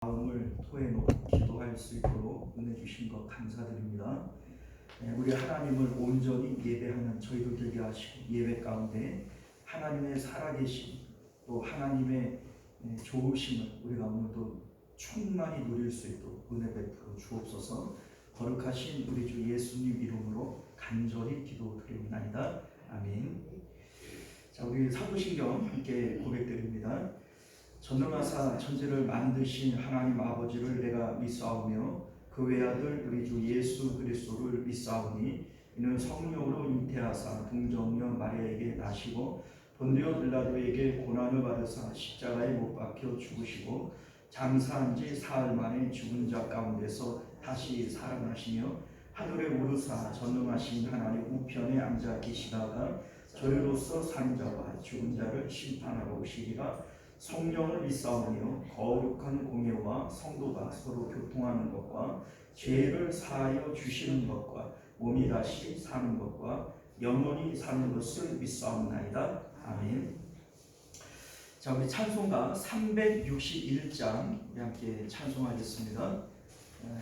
마음을 토해놓고 기도할 수 있도록 은혜 주신 것 감사드립니다. 우리 하나님을 온전히 예배하는 저희들 되게 하시고, 예배 가운데 하나님의 살아계심 또 하나님의 좋으심을 우리가 오늘도 충만히 누릴 수 있도록 은혜 베풀어 주옵소서. 거룩하신 우리 주 예수님 이름으로 간절히 기도드립니다. 아멘. 자, 우리 사도신경 함께 고백드립니다. 전능하사 천지를 만드신 하나님 아버지를 내가 믿사오며 그 외아들 우리 주 예수 그리스도를 믿사오니 이는 성령으로 잉태하사 동정녀 마리아에게 나시고 본디오 빌라도에게 고난을 받으사 십자가에 못 박혀 죽으시고 장사한 지 사흘 만에 죽은 자 가운데서 다시 살아나시며 하늘에 오르사 전능하신 하나님 우편에 앉아 계시다가 저희로서 산 자와 죽은 자를 심판하러 오시리라. 성령을 믿사오며 거룩한 공예와 성도가 서로 교통하는 것과 죄를 사하여 주시는 것과 몸이 다시 사는 것과 영원히 사는 것을 믿사옵나이다. 아멘. 자, 우리 찬송가 361장 우리 함께 찬송하겠습니다.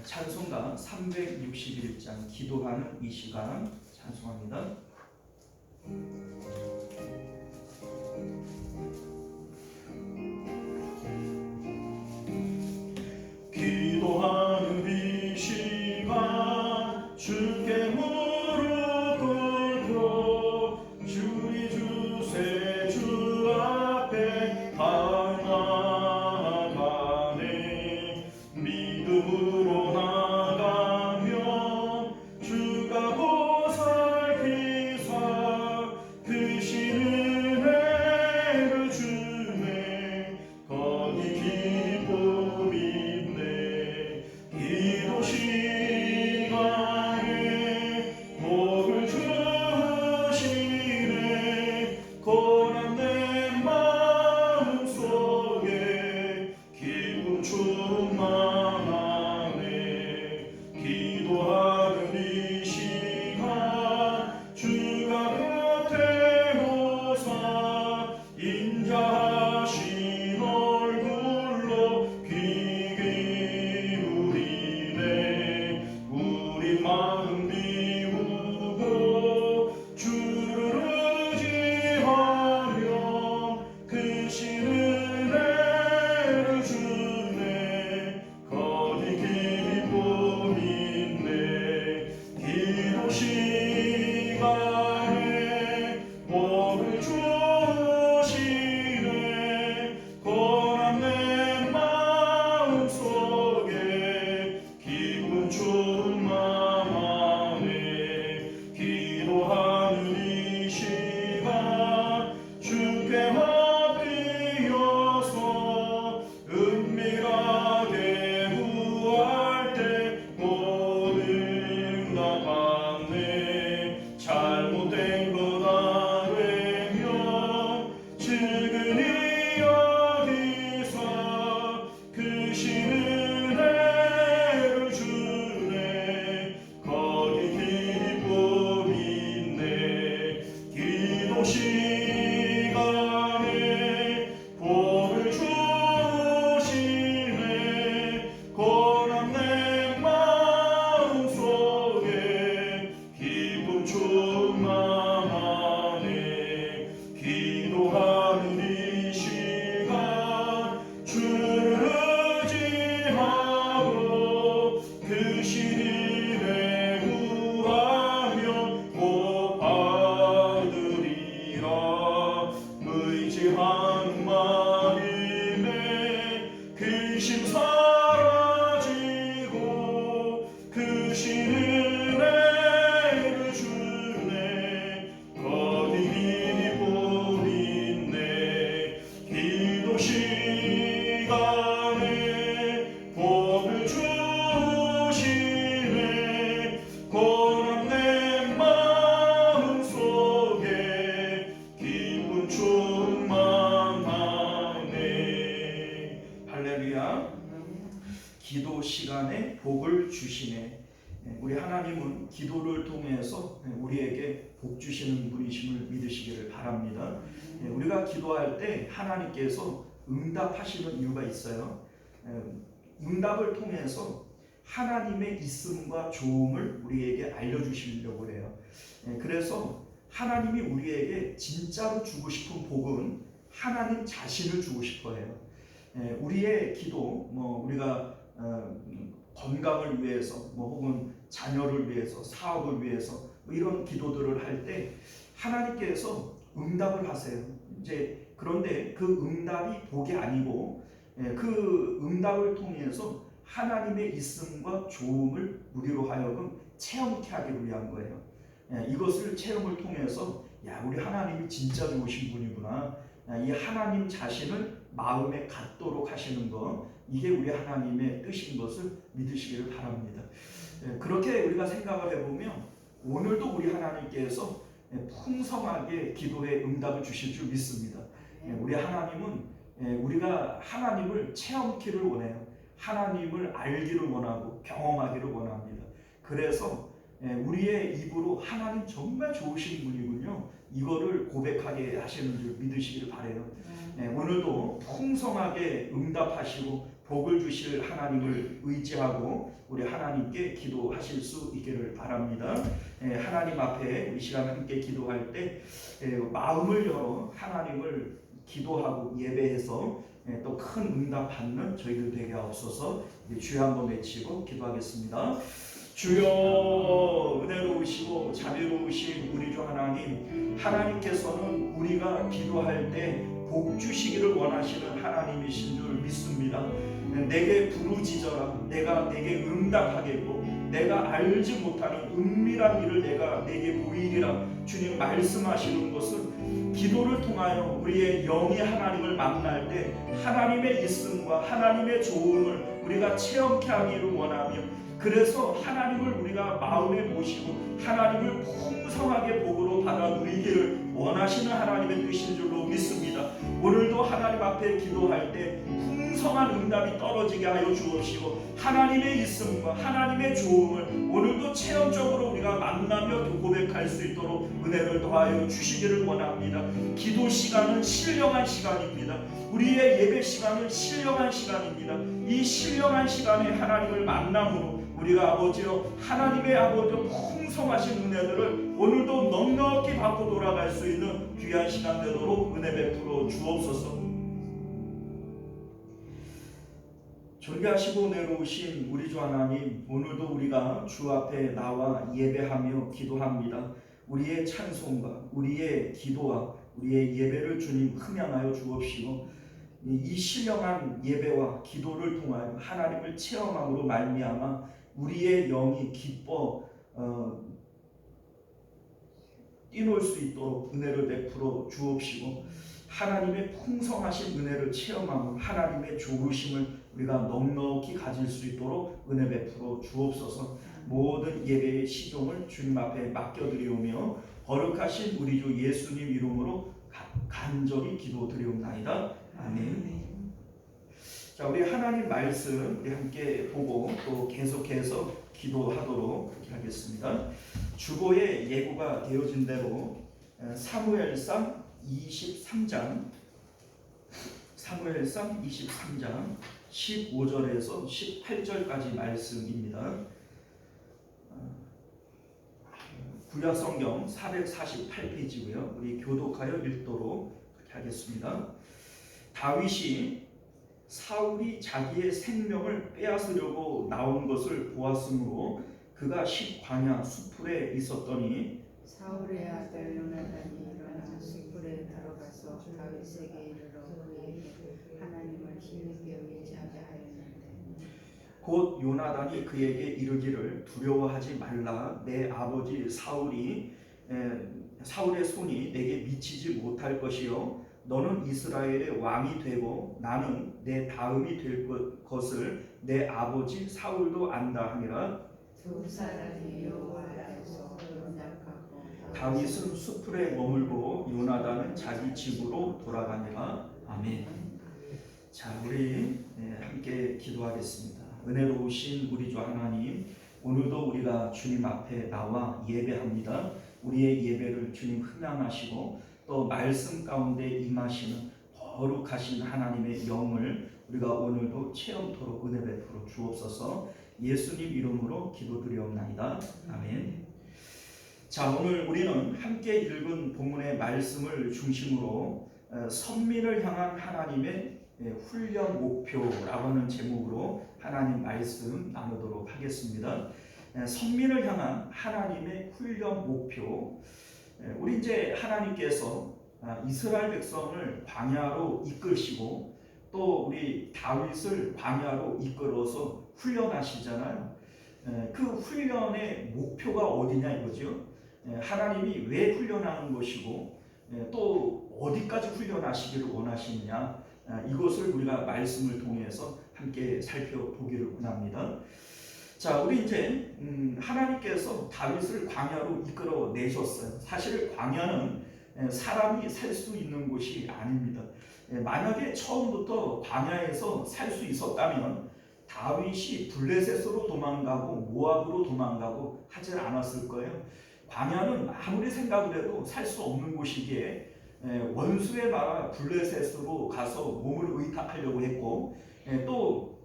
찬송가 361장 기도하는 이 시간 찬송합니다. 기도하는 이 시간 주께 무릎 꿇고 주리 주세 주 앞에 나아가네. 믿음으로 나가면 주가 보살피사 크신 은혜를 주네. 거기 기쁨이 기도 시간에 복을 주시네. 고난 내 마음 속에 기쁨 충만하네. 기도하는 이 시간 주가 곁에 오사 인자하신 얼굴로 마음 비우고 주를 의지하며 크신 은혜를 주네. 거기 기쁨 있네. 기도 시간에 복을 주시네. 고난 내 마음 속에 기쁨 충만 기도하는 이 시간 주께 엎드려서 은밀하게 구할 때 못 응답받네. 잘못된 것 알면 측은히 여기서 크신 은혜를 주네. 거기 기쁨 있네. 기도 시간에 복을 주시네. 고난 내 마음 속에 기쁨 충만하네. 기도하는 이 시간 주를 의지하고 크신 은혜 구하면 곧 받으리라. 의지하는 마음에 근심 사라지고 크신 은혜를 주네. 거기 기쁨 있네. 기도 시간에 복을 주시네. 고난 내 마음 속에 기쁨 충만하네. 할렐루야. 기도 시간에 복을 주시네. 우리 하나님은 기도를 통해서 우리에게 복 주시는 분이심을 믿으시기를 바랍니다. 우리가 기도할 때 하나님께서 응답하시는 이유가 있어요. 응답을 통해서 하나님의 있음과 좋음을 우리에게 알려주시려고 해요. 그래서 하나님이 우리에게 진짜로 주고 싶은 복은 하나님 자신을 주고 싶어 해요. 우리의 기도, 우리가 건강을 위해서, 혹은 자녀를 위해서, 사업을 위해서 이런 기도들을 할 때 하나님께서 응답을 하세요. 이제 그런데 그 응답이 복이 아니고 그 응답을 통해서 하나님의 있음과 좋음을 우리로 하여금 체험케 하기를 위한 거예요. 이것을 체험을 통해서 우리 하나님이 진짜 좋으신 분이구나, 이 하나님 자신을 마음에 갖도록 하시는 것, 이게 우리 하나님의 뜻인 것을 믿으시기를 바랍니다. 그렇게 우리가 생각을 해보면 오늘도 우리 하나님께서 풍성하게 기도의 응답을 주실 줄 믿습니다. 우리 하나님은 우리가 하나님을 체험키를 원해요. 하나님을 알기를 원하고 경험하기를 원합니다. 그래서 우리의 입으로 하나님 정말 좋으신 분이군요, 이거를 고백하게 하시는 줄 믿으시기를 바라요. 오늘도 풍성하게 응답하시고 복을 주실 하나님을 의지하고 우리 하나님께 기도하실 수 있기를 바랍니다. 하나님 앞에 이 시간 함께 기도할 때 마음을 열어 하나님을 기도하고 예배해서 또 큰 응답 받는 저희들 되게 하옵소서. 주여 한번 외치고 기도하겠습니다. 주여, 은혜로우시고 자비로우신 우리 주 하나님, 하나님께서는 우리가 기도할 때 복 주시기를 원하시는 하나님이신 줄 믿습니다. 내게 부르짖어라, 내가 내게 응답하겠고 내가 알지 못하는 은밀한 일을 내게 보이리라 주님 말씀하시는 것은 기도를 통하여 우리의 영이 하나님을 만날 때 하나님의 있음과 하나님의 좋음을 우리가 체험케 하기를 원하며, 그래서 하나님을 우리가 마음에 모시고 하나님을 풍성하게 복으로 받아 누리기를 원하시는 하나님의 뜻인 줄로 믿습니다. 오늘도 하나님 앞에 기도할 때 풍성한 응답이 떨어지게 하여 주옵시고 하나님의 있음과 하나님의 좋음을 오늘도 체험적으로 우리가 만나며 고백할 수 있도록 은혜를 더하여 주시기를 원합니다. 기도 시간은 신령한 시간입니다. 우리의 예배 시간은 신령한 시간입니다. 이 신령한 시간에 하나님을 만남으로 우리가 아버지여 하나님의 아버지여 풍성하신 은혜들을 오늘도 넉넉히 받고 돌아갈 수 있는 귀한 시간 되도록 은혜 베풀어 주옵소서. 존귀하시고 은혜로우신 우리 주 하나님, 오늘도 우리가 주 앞에 나와 예배하며 기도합니다. 우리의 찬송과 우리의 기도와 우리의 예배를 주님 흠양하여 주옵시고 이 신령한 예배와 기도를 통하여 하나님을 체험함으로 말미암아 우리의 영이 기뻐 뛰놀 수 있도록 은혜를 베풀어 주옵시고 하나님의 풍성하신 은혜를 체험함으로 하나님의 좋으심을 우리가 넉넉히 가질 수 있도록 은혜 베풀어 주옵소서. 모든 예배의 시종을 주님 앞에 맡겨드리오며 거룩하신 우리 주 예수님 이름으로 간절히 기도드리옵나이다. 아멘. 자, 우리 하나님 말씀 우리 함께 보고 또 계속해서 기도하도록 하겠습니다. 주보의 예고가 되어진 대로 사무엘상 23장 15절에서 18절까지 말씀입니다. 구약성경 448페이지고요. 우리 교독하여 읽도록 하겠습니다. 다윗이 사울이 자기의 생명을 빼앗으려고 나온 것을 보았으므로 그가 광야 숲풀에 있었더니 사울의 아들 요나단이 일어나 숲풀에 들어가서 다윗에게 이르러 그에게 하나님을 힘있게 의지하게 하였는데 곧 요나단이 그에게 이르기를 두려워하지 말라. 내 아버지 사울의 손이 내게 미치지 못할 것이요 너는 이스라엘의 왕이 되고 나는 내 다음이 될 것을 내 아버지 사울도 안다 하니라. 두 사람이 여호와 앞에서 언약하고 다윗은 숲풀에 머물고 요나단은 자기 집으로 돌아가니라. 아멘. 자, 우리 함께 기도하겠습니다. 은혜로우신 우리 주 하나님, 오늘도 우리가 주님 앞에 나와 예배합니다. 우리의 예배를 주님 흠양하시고 또 말씀 가운데 임하시는 거룩하신 하나님의 영을 우리가 오늘도 체험토록 은혜 베풀어 주옵소서. 예수님 이름으로 기도드리옵나이다. 아멘. 자, 오늘 우리는 함께 읽은 본문의 말씀을 중심으로 선민을 향한 하나님의 훈련 목표라고 하는 제목으로 하나님 말씀 나누도록 하겠습니다. 선민을 향한 하나님의 훈련 목표. 우리 이제 하나님께서 이스라엘 백성을 광야로 이끄시고 또 우리 다윗을 광야로 이끌어서 훈련하시잖아요. 그 훈련의 목표가 어디냐 이거죠. 하나님이 왜 훈련하는 것이고 또 어디까지 훈련하시기를 원하시느냐, 이것을 우리가 말씀을 통해서 함께 살펴보기를 원합니다. 자, 우리 이제 하나님께서 다윗을 광야로 이끌어 내셨어요. 사실 광야는 사람이 살 수 있는 곳이 아닙니다. 만약에 처음부터 광야에서 살 수 있었다면 다윗이 블레셋으로 도망가고 모압으로 도망가고 하지 않았을 거예요. 광야는 아무리 생각을 해도 살 수 없는 곳이기에 원수의 나라 블레셋으로 가서 몸을 의탁하려고 했고, 또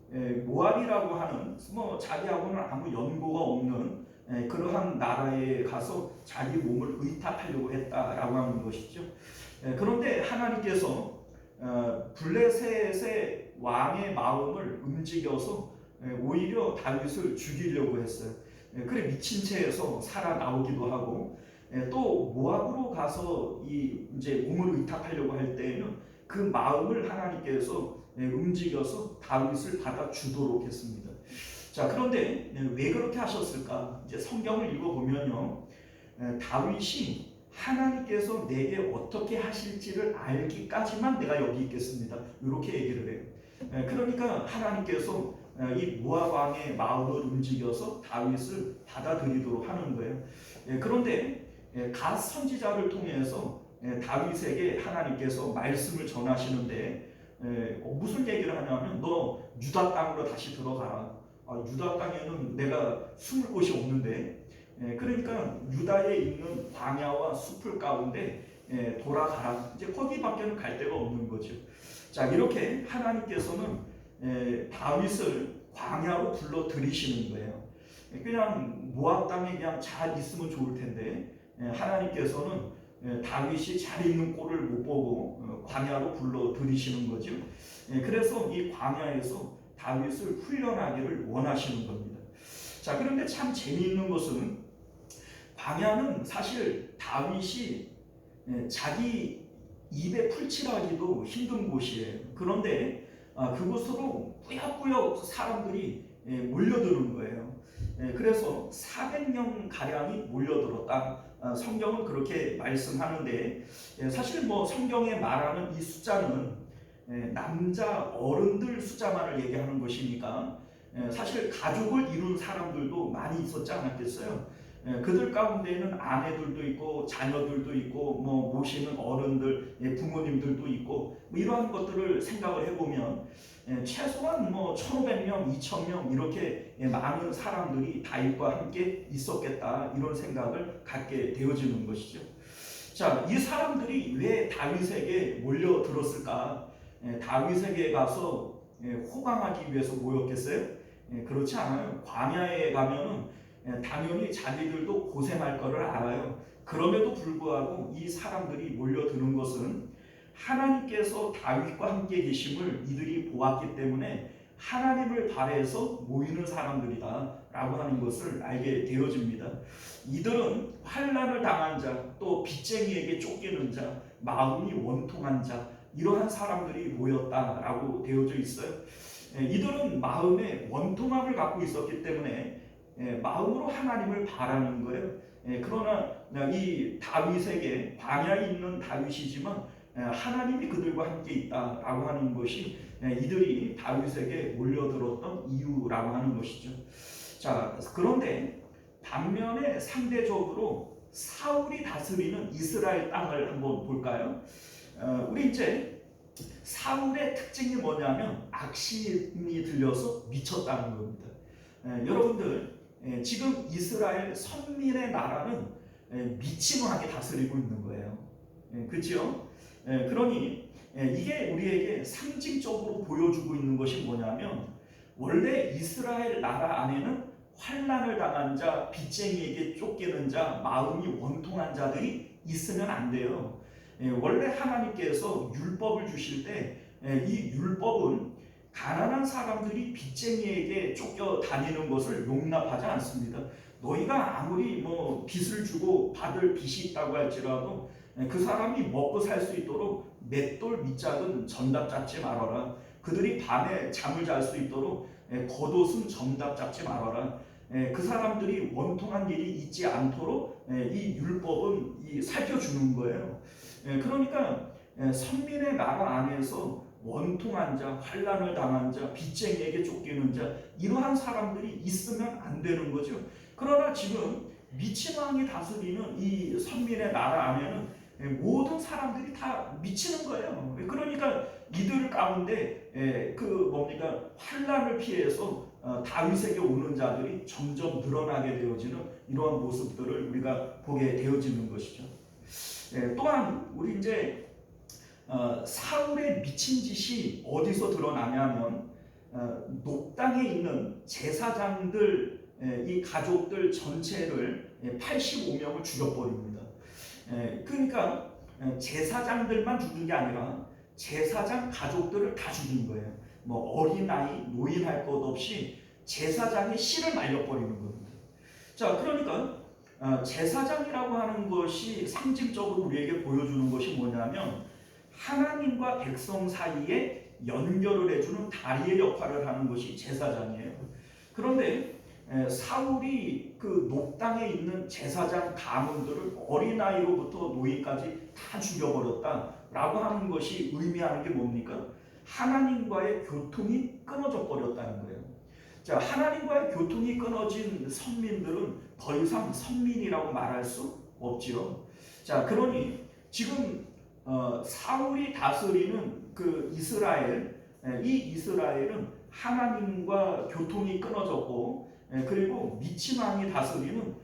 모압이라고 하는 자기하고는 아무 연고가 없는 그러한 나라에 가서 자기 몸을 의탁하려고 했다라고 하는 것이죠. 그런데 하나님께서 블레셋의 왕의 마음을 움직여서 오히려 다윗을 죽이려고 했어요. 그래 미친 채에서 살아나오기도 하고, 또 모압으로 가서 이제 몸을 의탁하려고 할 때에는 그 마음을 하나님께서 움직여서 다윗을 받아 주도록 했습니다. 자, 그런데 왜 그렇게 하셨을까? 이제 성경을 읽어보면요, 다윗이 하나님께서 내게 어떻게 하실지를 알기까지만 내가 여기 있겠습니다, 이렇게 얘기를 해요. 그러니까 하나님께서 이 모압 왕의 마음을 움직여서 다윗을 받아들이도록 하는 거예요. 그런데 갓 선지자를 통해서 다윗에게 하나님께서 말씀을 전하시는데 무슨 얘기를 하냐면, 너 유다 땅으로 다시 들어가라. 유다 땅에는 내가 숨을 곳이 없는데, 그러니까 유다에 있는 광야와 숲을 가운데 돌아가라. 이제 거기밖에는 갈 데가 없는 거죠. 자, 이렇게 하나님께서는 다윗을 광야로 불러 들이시는 거예요. 그냥 모압 땅에 그냥 잘 있으면 좋을 텐데 하나님께서는 다윗이 잘 있는 꼴을 못 보고 광야로 불러 들이시는 거죠. 그래서 이 광야에서 다윗을 훈련하기를 원하시는 겁니다. 자, 그런데 참 재미있는 것은 광야는 사실 다윗이 자기 입에 풀칠하기도 힘든 곳이에요. 그런데 그곳으로 꾸역꾸역 사람들이 몰려드는 거예요. 그래서 400명 가량이 몰려들었다. 성경은 그렇게 말씀하는데, 사실 성경에 말하는 이 숫자는 남자 어른들 숫자만을 얘기하는 것이니까 사실 가족을 이룬 사람들도 많이 있었지 않았겠어요? 그들 가운데에는 아내들도 있고 자녀들도 있고 모시는 어른들, 부모님들도 있고 이러한 것들을 생각을 해보면 최소한 1,500명, 2,000명 이렇게 많은 사람들이 다윗과 함께 있었겠다, 이런 생각을 갖게 되어지는 것이죠. 자, 이 사람들이 왜 다윗에게 몰려들었을까? 다윗에게 가서 호강하기 위해서 모였겠어요? 그렇지 않아요. 광야에 가면은 당연히 자기들도 고생할 거를 알아요. 그럼에도 불구하고 이 사람들이 몰려드는 것은 하나님께서 다윗과 함께 계심을 이들이 보았기 때문에 하나님을 바라서 모이는 사람들이다 라고 하는 것을 알게 되어집니다. 이들은 환난을 당한 자, 또 빚쟁이에게 쫓기는 자, 마음이 원통한 자, 이러한 사람들이 모였다라고 되어져 있어요. 이들은 마음에 원통함을 갖고 있었기 때문에 마음으로 하나님을 바라는 거예요. 그러나 이 다윗에게, 광야에 있는 다윗이지만 하나님이 그들과 함께 있다라고 하는 것이 이들이 다윗에게 몰려들었던 이유라고 하는 것이죠. 자, 그런데 반면에 상대적으로 사울이 다스리는 이스라엘 땅을 한번 볼까요? 우리 이제 사울의 특징이 뭐냐면 악심이 들려서 미쳤다는 겁니다. 여러분들, 지금 이스라엘 선민의 나라는 미친하게 다스리고 있는 거예요. 그렇죠? 그러니 이게 우리에게 상징적으로 보여주고 있는 것이 뭐냐면, 원래 이스라엘 나라 안에는 환난을 당한 자, 빚쟁이에게 쫓기는 자, 마음이 원통한 자들이 있으면 안 돼요. 원래 하나님께서 율법을 주실 때 이 율법은 가난한 사람들이 빚쟁이에게 쫓겨 다니는 것을 용납하지 않습니다. 너희가 아무리 뭐 빚을 주고 받을 빚이 있다고 할지라도 그 사람이 먹고 살 수 있도록 맷돌 밑짝은 전답 잡지 말아라. 그들이 밤에 잠을 잘 수 있도록 겉옷은 전답 잡지 말아라. 그 사람들이 원통한 일이 있지 않도록 이 율법은 살펴주는 거예요. 그러니까 선민의 나라 안에서 원통한 자, 환난을 당한 자, 빚쟁이에게 쫓기는 자, 이러한 사람들이 있으면 안 되는 거죠. 그러나 지금 미친 왕이 다스리는 이 선민의 나라 안에는 모든 사람들이 다 미치는 거예요. 그러니까 이들 가운데 환난을 피해서 다윗에게 오는 자들이 점점 늘어나게 되어지는 이러한 모습들을 우리가 보게 되어지는 것이죠. 또한 우리 이제 사울의 미친 짓이 어디서 드러나냐면 녹당에 있는 제사장들 이 가족들 전체를 85명을 죽여버립니다. 그러니까 제사장들만 죽인 게 아니라 제사장 가족들을 다 죽인 거예요. 뭐 어린아이, 노인 할 것 없이 제사장의 씨를 말려버리는 겁니다. 자, 그러니까 제사장이라고 하는 것이 상징적으로 우리에게 보여주는 것이 뭐냐면 하나님과 백성 사이에 연결을 해주는 다리의 역할을 하는 것이 제사장이에요. 그런데 사울이 그 녹당에 있는 제사장 가문들을 어린아이로부터 노인까지 다 죽여버렸다라고 하는 것이 의미하는 게 뭡니까? 하나님과의 교통이 끊어져 버렸다는 거예요. 자, 하나님과의 교통이 끊어진 선민들은 더 이상 선민이라고 말할 수 없지요. 자, 그러니 지금 사울이 다스리는 그 이스라엘, 이 이스라엘은 하나님과 교통이 끊어졌고, 그리고 미친 왕이 다스리는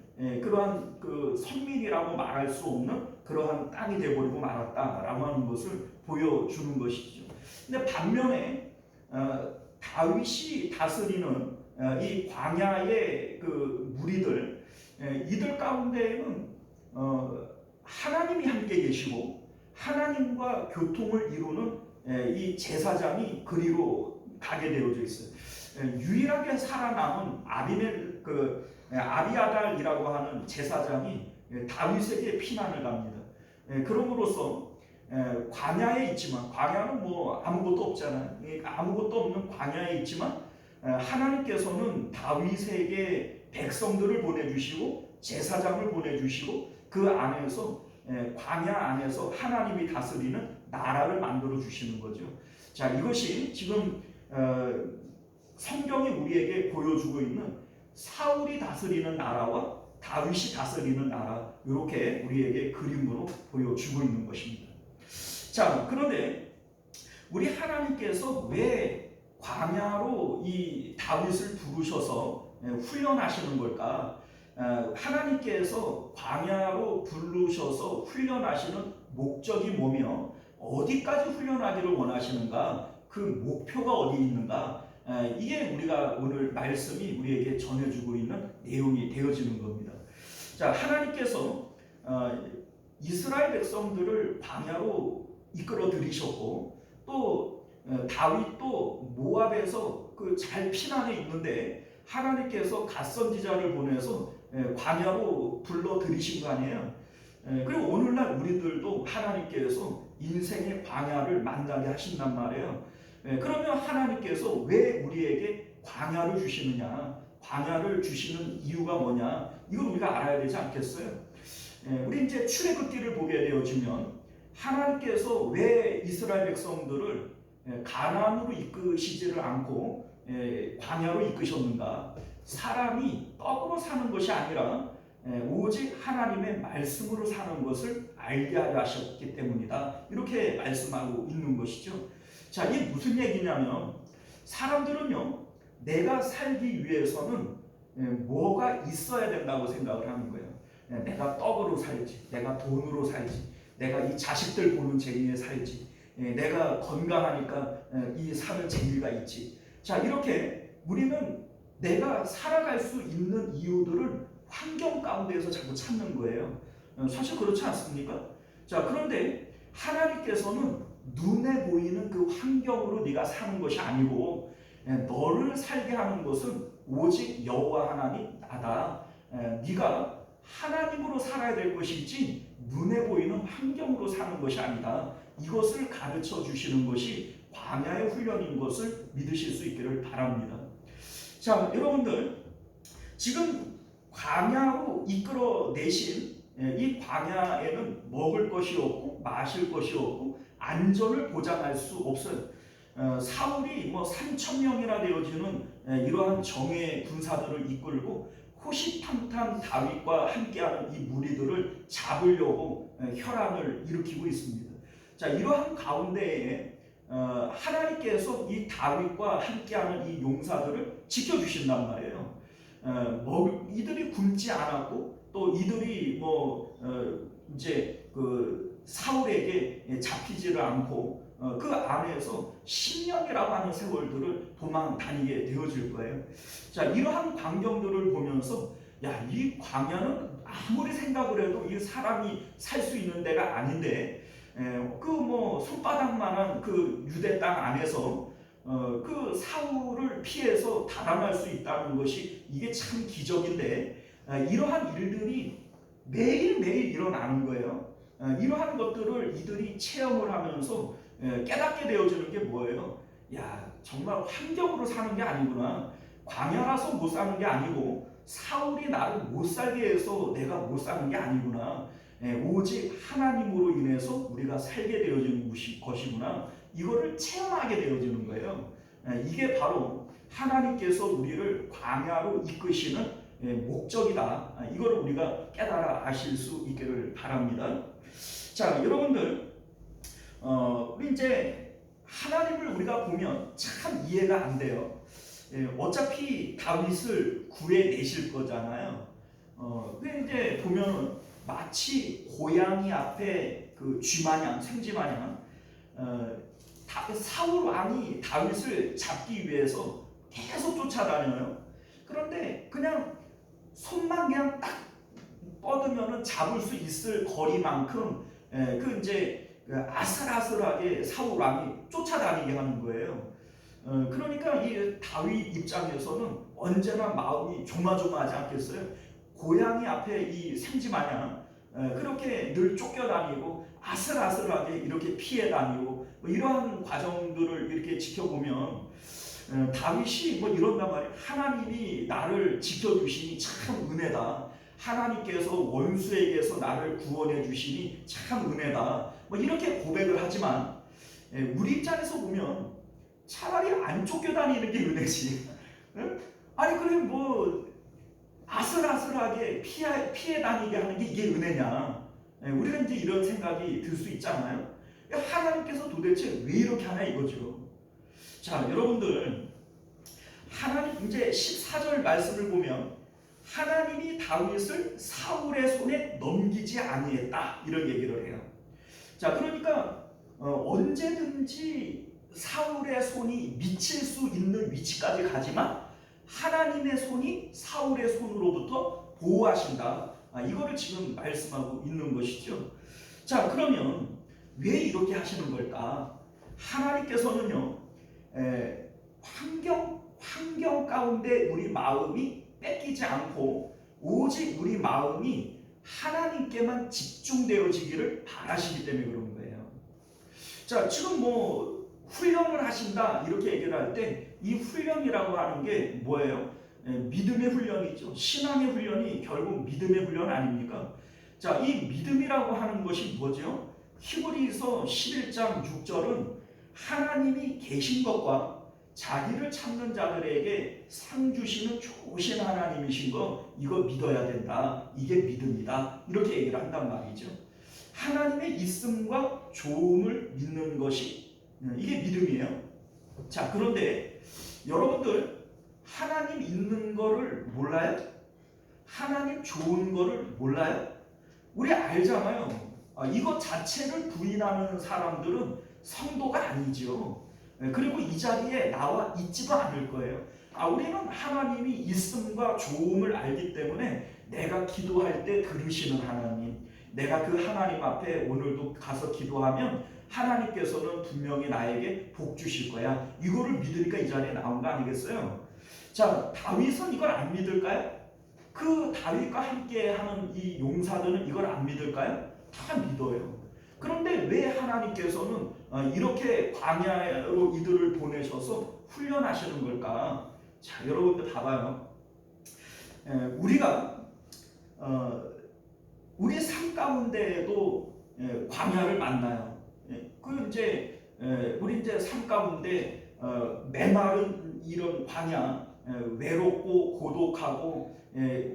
그러한 그 선민이라고 말할 수 없는 그러한 땅이 되어버리고 말았다라고 하는 것을 보여주는 것이죠. 근데 반면에 다윗이 다스리는 이 광야의 그 무리들, 이들 가운데에는 하나님이 함께 계시고 하나님과 교통을 이루는 이 제사장이 그리로 가게 되어져 있어요. 유일하게 살아남은 아비아달이라고 하는 제사장이 다윗에게 피난을 갑니다. 그럼으로써 광야에 있지만, 광야는 뭐 아무것도 없잖아요. 아무것도 없는 광야에 있지만 하나님께서는 다윗에게 백성들을 보내주시고 제사장을 보내주시고 그 안에서 광야 안에서 하나님이 다스리는 나라를 만들어 주시는 거죠. 자, 이것이 지금 성경이 우리에게 보여주고 있는 사울이 다스리는 나라와 다윗이 다스리는 나라, 이렇게 우리에게 그림으로 보여주고 있는 것입니다. 자, 그런데 우리 하나님께서 왜 광야로 이 다윗을 부르셔서 훈련하시는 걸까? 하나님께서 광야로 부르셔서 훈련하시는 목적이 뭐며 어디까지 훈련하기를 원하시는가? 그 목표가 어디 있는가? 이게 우리가 오늘 말씀이 우리에게 전해주고 있는 내용이 되어지는 겁니다. 자, 하나님께서 이스라엘 백성들을 광야로 이끌어 들이셨고 또 다윗도 모압에서 그 잘 피난해 있는데 하나님께서 갓선지자를 보내서 광야로 불러 들이신 거 아니에요. 그리고 오늘날 우리들도 하나님께서 인생의 광야를 만나게 하신단 말이에요. 그러면 하나님께서 왜 우리에게 광야를 주시느냐, 광야를 주시는 이유가 뭐냐, 이걸 우리가 알아야 되지 않겠어요? 우리 이제 출애굽기를 보게 되어지면 하나님께서 왜 이스라엘 백성들을 가나안으로 이끄시지를 않고 광야로 이끄셨는가? 사람이 떡으로 사는 것이 아니라 오직 하나님의 말씀으로 사는 것을 알게 하려 하셨기 때문이다, 이렇게 말씀하고 있는 것이죠. 자, 이게 무슨 얘기냐면 사람들은요, 내가 살기 위해서는 뭐가 있어야 된다고 생각을 하는 거예요. 내가 떡으로 살지, 내가 돈으로 살지, 내가 이 자식들 보는 재미에 살지, 내가 건강하니까 이 사는 재미가 있지. 자, 이렇게 우리는 내가 살아갈 수 있는 이유들을 환경 가운데에서 자꾸 찾는 거예요. 사실 그렇지 않습니까? 자, 그런데 하나님께서는 눈에 보이는 그 환경으로 네가 사는 것이 아니고 너를 살게 하는 것은 오직 여호와 하나님 나다. 네가 하나님으로 살아야 될 것이지 눈에 보이는 환경으로 사는 것이 아니다. 이것을 가르쳐 주시는 것이 광야의 훈련인 것을 믿으실 수 있기를 바랍니다. 자, 여러분들 지금 광야로 이끌어내신 이 광야에는 먹을 것이 없고 마실 것이 없고 안전을 보장할 수 없어요. 사울이 3,000명이나 되어지는 이러한 정예 군사들을 이끌고 호시탐탐 다윗과 함께하는 이 무리들을 잡으려고 혈안을 일으키고 있습니다. 자, 이러한 가운데에 하나님께서 이 다윗과 함께하는 이 용사들을 지켜주신단 말이에요. 이들이 굶지 않았고 또 이들이 이제 그 사울에게 잡히지를 않고 그 안에서 10년이라고 하는 세월들을 도망 다니게 되어질 거예요. 자, 이러한 광경들을 보면서 야, 이 광야는 아무리 생각을 해도 이 사람이 살 수 있는 데가 아닌데 손바닥만한 그 유대 땅 안에서 그 사울을 피해서 달아날 수 있다는 것이 이게 참 기적인데 이러한 일들이 매일매일 일어나는 거예요. 이러한 것들을 이들이 체험을 하면서 깨닫게 되어지는 게 뭐예요? 야, 정말 환경으로 사는 게 아니구나. 광야라서 못 사는 게 아니고 사울이 나를 못 살게 해서 내가 못 사는 게 아니구나. 오직 하나님으로 인해서 우리가 살게 되어지는 것이구나. 이거를 체험하게 되어지는 거예요. 이게 바로 하나님께서 우리를 광야로 이끄시는 목적이다. 이거를 우리가 깨달아 아실 수 있기를 바랍니다. 자, 여러분들 우리 이제 하나님을 우리가 보면 참 이해가 안 돼요. 어차피 다윗을 구해내실 거잖아요. 근데 이제 보면 마치 고양이 앞에 그 쥐마냥 생쥐마냥 사울 왕이 다윗을 잡기 위해서 계속 쫓아다녀요. 그런데 그냥 손만 그냥 딱 뻗으면은 잡을 수 있을 거리만큼 아슬아슬하게 사울 왕이 쫓아다니게 하는 거예요. 그러니까 이 다윗 입장에서는 언제나 마음이 조마조마하지 않겠어요? 고양이 앞에 이 생쥐마냥 그렇게 늘 쫓겨다니고 아슬아슬하게 이렇게 피해 다니고 이러한 과정들을 이렇게 지켜보면 다윗이 이런단 말이에요. 하나님이 나를 지켜주시니 참 은혜다. 하나님께서 원수에게서 나를 구원해 주시니 참 은혜다. 이렇게 고백을 하지만 우리 입장에서 보면 차라리 안 쫓겨다니는 게 은혜지. 아니 그래 아슬아슬하게 피해 다니게 하는 게 이게 은혜냐? 우리는 이제 이런 생각이 들 수 있잖아요. 하나님께서 도대체 왜 이렇게 하냐 이거죠. 자, 여러분들 하나님 이제 14절 말씀을 보면 하나님이 다윗을 사울의 손에 넘기지 아니했다 이런 얘기를 해요. 자, 그러니까 언제든지 사울의 손이 미칠 수 있는 위치까지 가지만 하나님의 손이 사울의 손으로부터 보호하신다. 이거를 지금 말씀하고 있는 것이죠. 자, 그러면 왜 이렇게 하시는 걸까? 하나님께서는요, 환경 가운데 우리 마음이 뺏기지 않고 오직 우리 마음이 하나님께만 집중되어지기를 바라시기 때문에 그런 거예요. 자, 지금 훈련을 하신다 이렇게 얘기를 할 때 이 훈련이라고 하는 게 뭐예요? 믿음의 훈련이죠. 신앙의 훈련이 결국 믿음의 훈련 아닙니까? 자, 이 믿음이라고 하는 것이 뭐죠? 히브리서 11장 6절은 하나님이 계신 것과 자기를 찾는 자들에게 상 주시는 좋으신 하나님이신 거 이거 믿어야 된다. 이게 믿음이다. 이렇게 얘기를 한단 말이죠. 하나님의 있음과 좋음을 믿는 것이 이게 믿음이에요. 자, 그런데 여러분들 하나님 있는 거를 몰라요? 하나님 좋은 거를 몰라요? 우리 알잖아요. 이것 자체를 부인하는 사람들은 성도가 아니죠. 그리고 이 자리에 나와 있지도 않을 거예요. 우리는 하나님이 있음과 좋음을 알기 때문에 내가 기도할 때 들으시는 하나님, 내가 그 하나님 앞에 오늘도 가서 기도하면 하나님께서는 분명히 나에게 복 주실 거야. 이거를 믿으니까 이 자리에 나온 거 아니겠어요? 자, 다윗은 이걸 안 믿을까요? 그 다윗과 함께하는 이 용사들은 이걸 안 믿을까요? 다 믿어요. 그런데 왜 하나님께서는 이렇게 광야로 이들을 보내셔서 훈련하시는 걸까? 자, 여러분들 봐봐요. 우리가 우리 삶 가운데에도 광야를 만나요. 우리 이제 삶 가운데 메마른 이런 광야, 외롭고 고독하고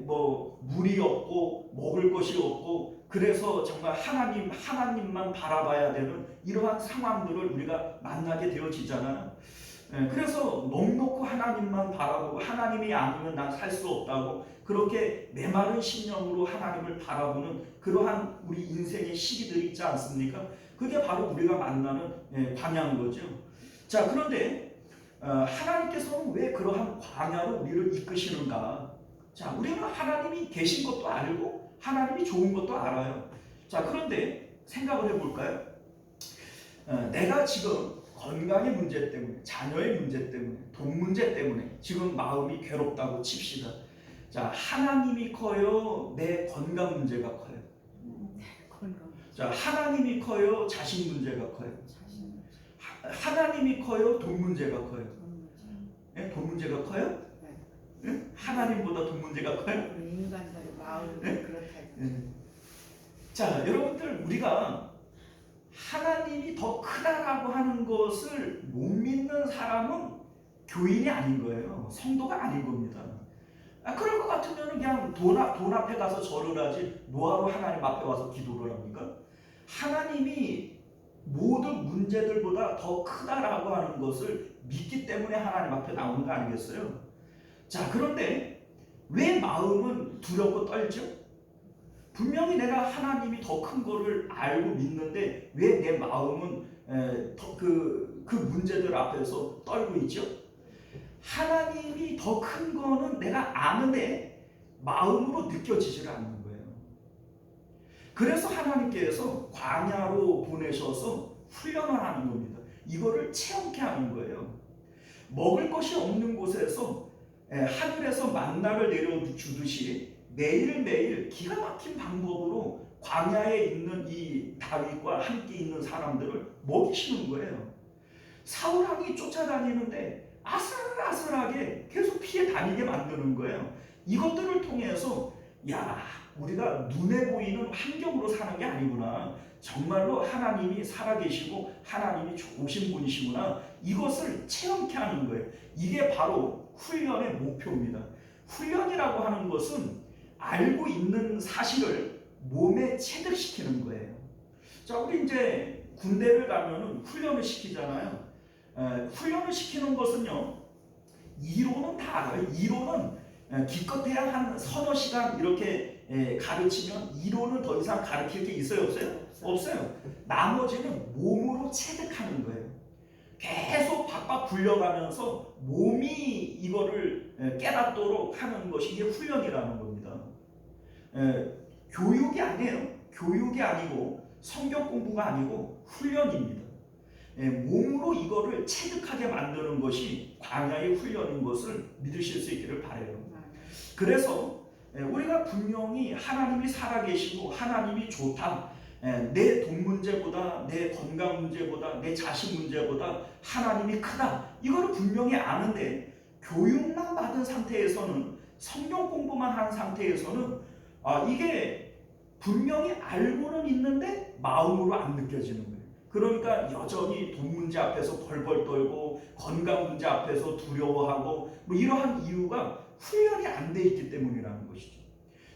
뭐 물이 없고 먹을 것이 없고 그래서 정말 하나님만 바라봐야 되는 이러한 상황들을 우리가 만나게 되어지잖아요. 그래서 넉넉히 하나님만 바라보고 하나님이 아니면 난 살 수 없다고 그렇게 메마른 심령으로 하나님을 바라보는 그러한 우리 인생의 시기들이 있지 않습니까? 그게 바로 우리가 만나는 광야인 거죠. 자, 그런데 하나님께서는 왜 그러한 광야로 우리를 이끄시는가? 자, 우리는 하나님이 계신 것도 알고 하나님이 좋은 것도 알아요. 자, 그런데 생각을 해볼까요? 내가 지금 건강의 문제 때문에, 자녀의 문제 때문에, 돈 문제 때문에 지금 마음이 괴롭다고 칩시다. 자, 하나님이 커요? 내 건강 문제가 커요? 자, 하나님이 커요? 자식 문제가 커요? 하나님이 커요? 돈 문제가 커요? 돈 문제가 커요? 하나님보다 돈 문제가 커요? 인간들의 마음이 네? 그렇다. 자, 여러분들 우리가 하나님이 더 크다라고 하는 것을 못 믿는 사람은 교인이 아닌 거예요. 성도가 아닌 겁니다. 그럴 것 같으면 그냥 돈 앞에 가서 절을 하지 뭐하러 하나님 앞에 와서 기도를 합니까? 하나님이 모든 문제들보다 더 크다라고 하는 것을 믿기 때문에 하나님 앞에 나오는 거 아니겠어요? 자, 그런데 왜 마음은 두렵고 떨죠? 분명히 내가 하나님이 더 큰 거를 알고 믿는데 왜 내 마음은 그 문제들 앞에서 떨고 있죠? 하나님이 더 큰 거는 내가 아는데 마음으로 느껴지질 않는 거예요. 그래서 하나님께서 광야로 보내셔서 훈련을 하는 겁니다. 이거를 체험케 하는 거예요. 먹을 것이 없는 곳에서 하늘에서 만나를 내려주듯이 매일매일 기가 막힌 방법으로 광야에 있는 이 다윗과 함께 있는 사람들을 먹이시는 거예요. 사울왕이 쫓아다니는데 아슬아슬하게 계속 피해 다니게 만드는 거예요. 이것들을 통해서 우리가 눈에 보이는 환경으로 사는 게 아니구나. 정말로 하나님이 살아계시고 하나님이 좋으신 분이시구나. 이것을 체험케 하는 거예요. 이게 바로 훈련의 목표입니다. 훈련이라고 하는 것은 알고 있는 사실을 몸에 체득시키는 거예요. 자, 우리 이제 군대를 가면은 훈련을 시키잖아요. 훈련을 시키는 것은요, 이론은 다 알아요. 이론은 기껏해야 한 서너 시간 이렇게 가르치면 이론은 더 이상 가르칠 게 있어요, 없어요? 없어요. 나머지는 몸으로 체득하는 거예요. 계속 박박 굴려가면서 몸이 이거를 깨닫도록 하는 것이 이게 훈련이라는 겁니다. 교육이 아니에요. 교육이 아니고 성경 공부가 아니고 훈련입니다. 몸으로 이거를 체득하게 만드는 것이 광야의 훈련인 것을 믿으실 수 있기를 바라요. 그래서 우리가 분명히 하나님이 살아계시고 하나님이 좋다. 내 돈 문제보다 내 건강 문제보다 내 자식 문제보다 하나님이 크다. 이거를 분명히 아는데 교육만 받은 상태에서는 성경 공부만 한 상태에서는 이게 분명히 알고는 있는데 마음으로 안 느껴지는 거예요. 그러니까 여전히 돈 문제 앞에서 벌벌 떨고 건강 문제 앞에서 두려워하고 뭐 이러한 이유가 훈련이 안 돼 있기 때문이라는 것이죠.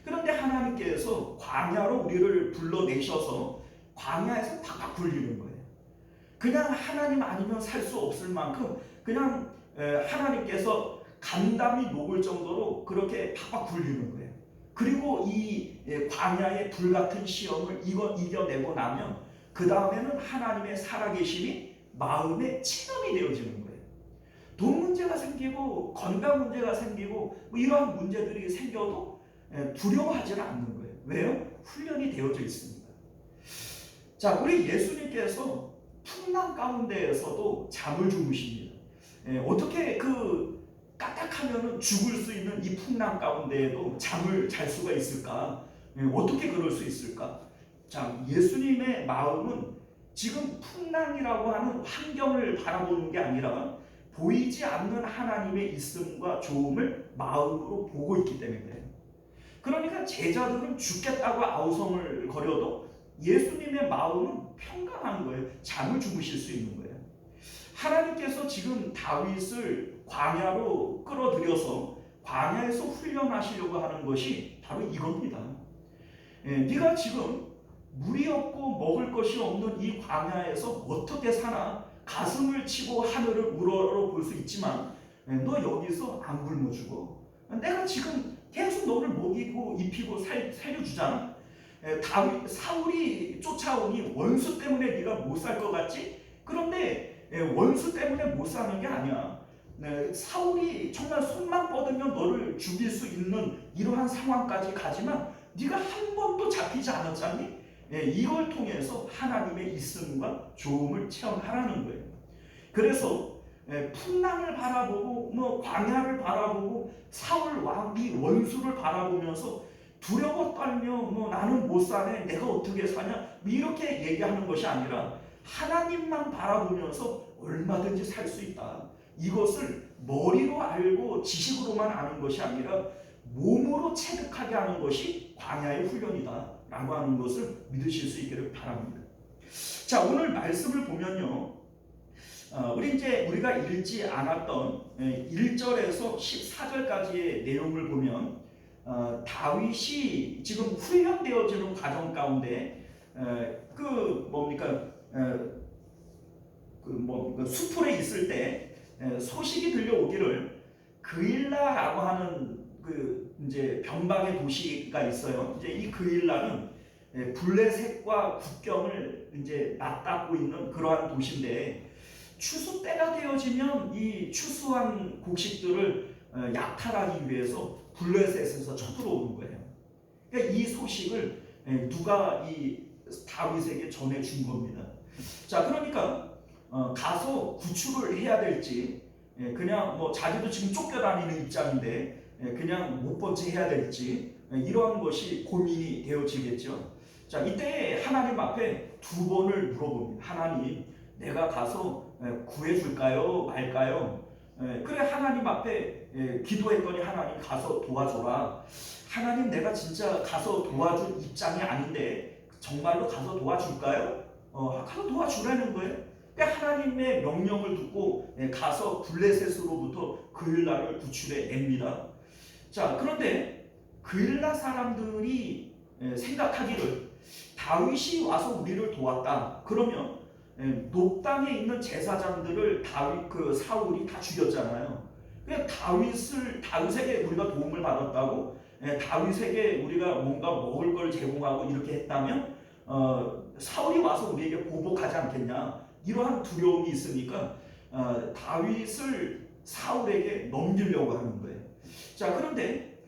그런데 하나님께서 광야로 우리를 불러내셔서 광야에서 팍팍 굴리는 거예요. 그냥 하나님 아니면 살 수 없을 만큼 그냥 하나님께서 간담이 녹을 정도로 그렇게 팍팍 굴리는 거예요. 그리고 이 광야의 불같은 시험을 이겨내고 나면 그 다음에는 하나님의 살아계심이 마음에 체험이 되어지는 거예요. 돈 문제가 생기고 건강 문제가 생기고 뭐 이러한 문제들이 생겨도 두려워하지 않는 거예요. 왜요? 훈련이 되어져 있습니다. 자, 우리 예수님께서 풍랑 가운데에서도 잠을 주무십니다. 어떻게 그 까딱하면 죽을 수 있는 이 풍랑 가운데에도 잠을 잘 수가 있을까? 어떻게 그럴 수 있을까? 자, 예수님의 마음은 지금 풍랑이라고 하는 환경을 바라보는 게 아니라 보이지 않는 하나님의 있음과 좋음을 마음으로 보고 있기 때문에, 그러니까 제자들은 죽겠다고 아우성을 거려도 예수님의 마음은 평강한 거예요. 잠을 주무실 수 있는 거예요. 하나님께서 지금 다윗을 광야로 끌어들여서 광야에서 훈련하시려고 하는 것이 바로 이겁니다. 네가 지금 물이 없고 먹을 것이 없는 이 광야에서 어떻게 사나 가슴을 치고 하늘을 우러러 볼 수 있지만 너 여기서 안 굶어 죽어. 내가 지금 계속 너를 먹이고 입히고 살려주잖아. 사울이 쫓아오니 원수 때문에 네가 못 살 것 같지? 그런데 원수 때문에 못 사는 게 아니야. 사울이 정말 손만 뻗으면 너를 죽일 수 있는 이러한 상황까지 가지만 네가 한 번도 잡히지 않았잖니? 이걸 통해서 하나님의 있음과 좋음을 체험하라는 거예요. 그래서 풍랑을 바라보고 뭐 광야를 바라보고 사울 왕이 원수를 바라보면서 두려워 떨며 뭐 나는 못 사네, 내가 어떻게 사냐, 이렇게 얘기하는 것이 아니라 하나님만 바라보면서 얼마든지 살 수 있다. 이것을 머리로 알고 지식으로만 아는 것이 아니라 몸으로 체득하게 하는 것이 광야의 훈련이다 라고 하는 것을 믿으실 수 있기를 바랍니다. 자, 오늘 말씀을 보면요, 우리가 읽지 않았던 1절에서 14절까지의 내용을 보면 다윗이 지금 훈련되어지는 과정 가운데 수풀에 있을 때 소식이 들려오기를 그일라라고 하는 이제 변방의 도시가 있어요. 이제 이 그일라는 블레셋과 국경을 이제 맞닿고 있는 그러한 도시인데, 추수 때가 되어지면 이 추수한 곡식들을 약탈하기 위해서 블레셋에서 쳐들어오는 거예요. 그러니까 이 소식을 누가 이 다윗에게 전해준 겁니다. 자, 그러니까 가서 구출을 해야 될지, 그냥 뭐 자기도 지금 쫓겨다니는 입장인데 그냥 못 본 채 해야 될지, 이러한 것이 고민이 되어지겠죠. 자, 이때 하나님 앞에 두 번을 물어봅니다. 하나님, 내가 가서 구해줄까요? 말까요? 그래, 하나님 앞에 기도했더니 하나님 가서 도와줘라. 하나님, 내가 진짜 가서 도와줄 입장이 아닌데 정말로 가서 도와줄까요? 가서 도와주라는 거예요. 그러니까 하나님의 명령을 듣고 가서 블레셋으로부터 그일라를 구출해 냅니다. 자, 그런데 그일라 사람들이 생각하기를 다윗이 와서 우리를 도왔다. 그러면 녹당에 있는 제사장들을 사울이 다 죽였잖아요. 그러니까 다윗에게 우리가 도움을 받았다고, 다윗에게 우리가 뭔가 먹을 걸 제공하고 이렇게 했다면 사울이 와서 우리에게 보복하지 않겠냐, 이러한 두려움이 있으니까 다윗을 사울에게 넘기려고 하는 거예요. 자, 그런데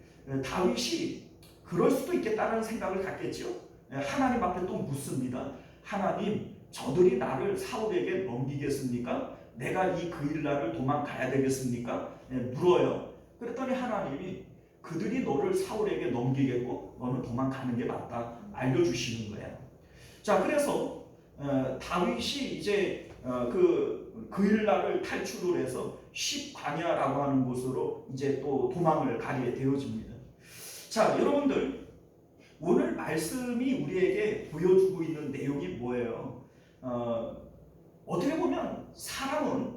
다윗이 그럴 수도 있겠다는 생각을 갖겠죠. 하나님 앞에 또 묻습니다. 하나님, 저들이 나를 사울에게 넘기겠습니까? 내가 이 그일라를 도망가야 되겠습니까? 물어요. 그랬더니 하나님이 그들이 너를 사울에게 넘기겠고 너는 도망가는 게 맞다 알려주시는 거예요. 자, 그래서 다윗이 이제 그일라를 탈출을 해서 십광야라고 하는 곳으로 이제 또 도망을 가게 되어집니다. 자, 여러분들, 오늘 말씀이 우리에게 보여주고 있는 내용이 뭐예요? 어떻게 보면 사람은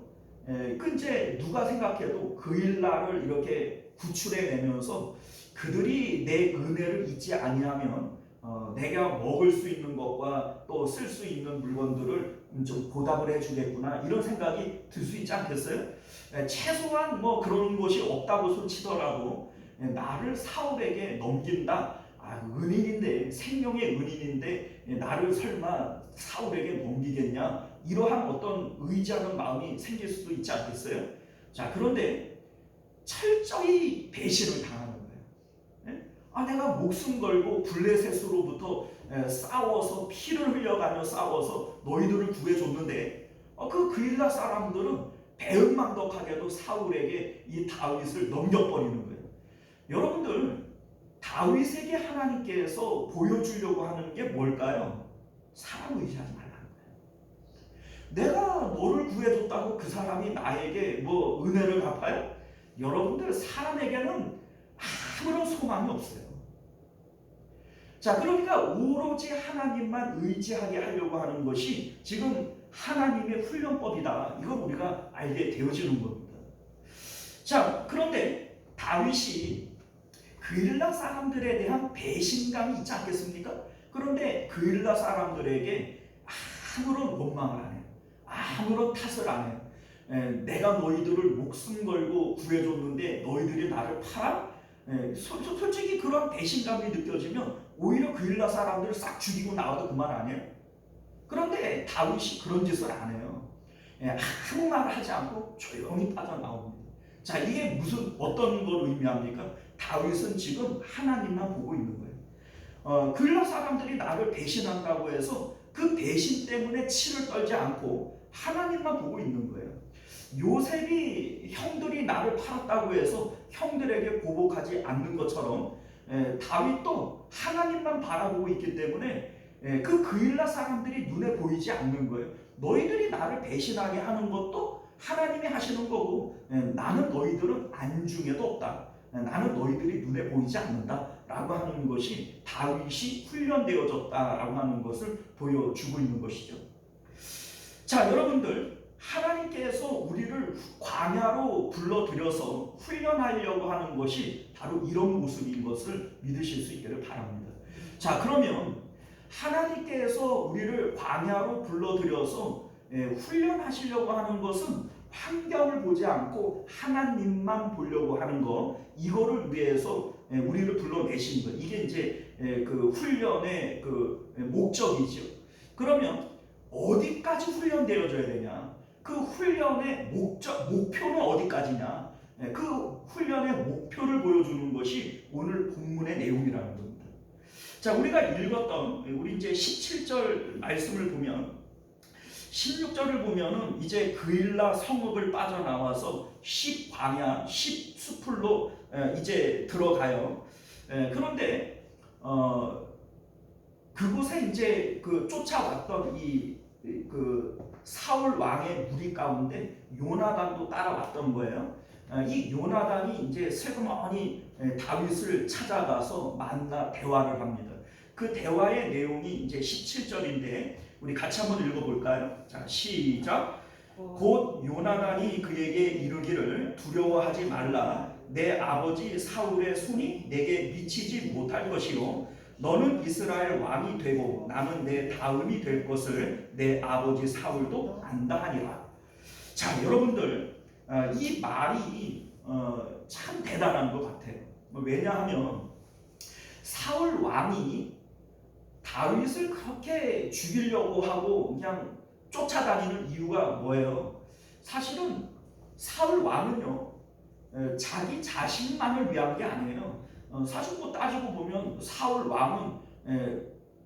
이제 누가 생각해도 그일라를 이렇게 구출해내면서 그들이 내 은혜를 잊지 아니하면 내가 먹을 수 있는 것과 또 쓸 수 있는 물건들을 좀 보답을 해주겠구나, 이런 생각이 들 수 있지 않겠어요? 최소한 뭐 그런 것이 없다고 손치더라도 나를 사울에게 넘긴다, 은인인데, 생명의 은인인데 나를 설마 사울에게 넘기겠냐, 이러한 어떤 의지하는 마음이 생길 수도 있지 않겠어요? 자, 그런데 철저히 배신을 당하는 거예요. 예? 내가 목숨 걸고 블레셋으로부터 싸워서 피를 흘려가며 싸워서 너희들을 구해줬는데 그 그일라 사람들은 배은망덕하게도 사울에게 이 다윗을 넘겨버리는 거예요. 여러분들, 다윗에게 하나님께서 보여주려고 하는 게 뭘까요? 사람 의지하지 말라는 거예요. 내가 너를 구해줬다고 그 사람이 나에게 뭐 은혜를 갚아요? 여러분들, 사람에게는 아무런 소망이 없어요. 자, 그러니까 오로지 하나님만 의지하게 하려고 하는 것이 지금 하나님의 훈련법이다. 이걸 우리가 알게 되어지는 겁니다. 자, 그런데 다윗이 그일라 사람들에 대한 배신감이 있지 않겠습니까? 그런데 그일라 사람들에게 아무런 원망을 안 해요. 아무런 탓을 안 해요. 내가 너희들을 목숨 걸고 구해줬는데 너희들이 나를 팔아? 솔직히 그런 배신감이 느껴지면 오히려 그일라 사람들을 싹 죽이고 나와도 그 말 안 해요. 그런데 다윗이 그런 짓을 안 해요. 아무 말을 하지 않고 조용히 빠져나옵니다. 자, 이게 어떤 걸 의미합니까? 다윗은 지금 하나님만 보고 있는 거예요. 그일라 사람들이 나를 배신한다고 해서 그 배신 때문에 치를 떨지 않고 하나님만 보고 있는 거예요. 요셉이 형들이 나를 팔았다고 해서 형들에게 보복하지 않는 것처럼 다윗도 하나님만 바라보고 있기 때문에 그 그일라 사람들이 눈에 보이지 않는 거예요. 너희들이 나를 배신하게 하는 것도 하나님이 하시는 거고 나는 너희들은 안중에도 없다. 나는 너희들이 눈에 보이지 않는다 라고 하는 것이 다윗이 훈련되어졌다라고 하는 것을 보여주고 있는 것이죠. 자, 여러분들, 하나님께서 우리를 광야로 불러들여서 훈련하려고 하는 것이 바로 이런 모습인 것을 믿으실 수 있기를 바랍니다. 자, 그러면 하나님께서 우리를 광야로 불러들여서 훈련하시려고 하는 것은 환경을 보지 않고 하나님만 보려고 하는 것, 이거를 위해서 우리를 불러내신 것, 이게 이제 그 훈련의 그 목적이죠. 그러면 어디까지 훈련되어져야 되냐? 그 훈련의 목표는 어디까지냐? 그 훈련의 목표를 보여주는 것이 오늘 본문의 내용이라는 겁니다. 자, 우리가 읽었던 우리 이제 17절 말씀을 보면 16절을 보면은 이제 그일라 성읍을 빠져나와서 10광야 10수풀로 이제 들어가요. 그런데 그곳에 이제 그 쫓아왔던 그 사울 왕의 무리 가운데 요나단도 따라왔던 거예요. 이 요나단이 이제 슬그머니 다윗을 찾아가서 만나 대화를 합니다. 그 대화의 내용이 이제 17절인데 우리 같이 한번 읽어볼까요? 자, 시작. 곧 요나단이 그에게 이르기를 두려워하지 말라. 내 아버지 사울의 손이 내게 미치지 못할 것이요 너는 이스라엘 왕이 되고 나는 내 다음이 될 것을 내 아버지 사울도 안다 하니라. 자, 여러분들, 이 말이 참 대단한 것 같아요. 왜냐하면 사울 왕이 다윗을 그렇게 죽이려고 하고 그냥 쫓아다니는 이유가 뭐예요? 사실은 사울 왕은요, 자기 자신만을 위한 게 아니에요. 사실 뭐 따지고 보면 사울 왕은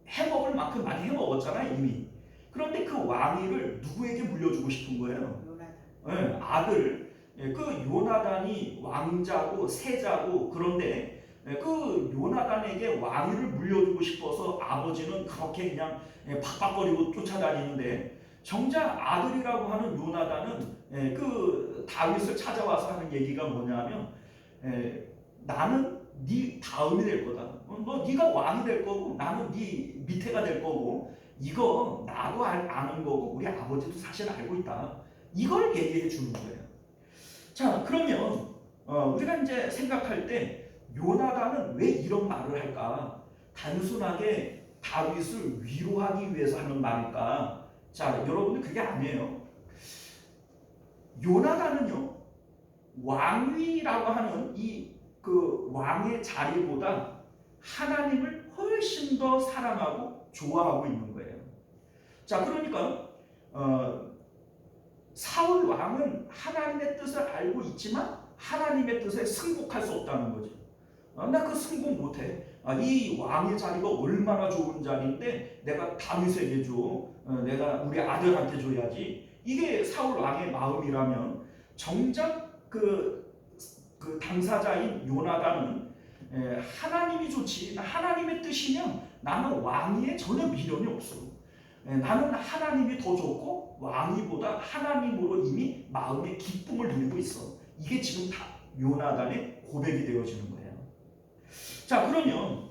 해먹을 만큼 많이 해먹었잖아요, 이미. 그런데 그 왕위를 누구에게 물려주고 싶은 거예요? 요나단. 아들. 그 요나단이 왕자고 세자고, 그런데 그 요나단에게 왕위를 물려주고 싶어서 아버지는 그렇게 그냥 박박거리고 쫓아다니는데, 정작 아들이라고 하는 요나단은 그 다윗을 찾아와서 하는 얘기가 뭐냐면 나는 네 다음이 될 거다. 너 네가 왕이 될 거고 나는 네 밑에가 될 거고, 이거 나도 아는 거고 우리 아버지도 사실 알고 있다. 이걸 얘기해 주는 거예요. 자, 그러면 우리가 이제 생각할 때 요나단은 왜 이런 말을 할까? 단순하게 다윗을 위로하기 위해서 하는 말일까? 자, 여러분들, 그게 아니에요. 요나단은요, 왕위라고 하는 그 왕의 자리보다 하나님을 훨씬 더 사랑하고 좋아하고 있는 거예요. 자, 그러니까 사울 왕은 하나님의 뜻을 알고 있지만 하나님의 뜻에 승복할 수 없다는 거죠. 나 그 승복 못해. 이 왕의 자리가 얼마나 좋은 자리인데 내가 다윗에게 줘. 내가 우리 아들한테 줘야지. 이게 사울 왕의 마음이라면 정작 그 당사자인 요나단은 하나님이 좋지. 하나님의 뜻이면 나는 왕위에 전혀 미련이 없어. 나는 하나님이 더 좋고 왕위보다 하나님으로 이미 마음의 기쁨을 누리고 있어. 이게 지금 다 요나단의 고백이 되어지는 거예요. 자, 그러면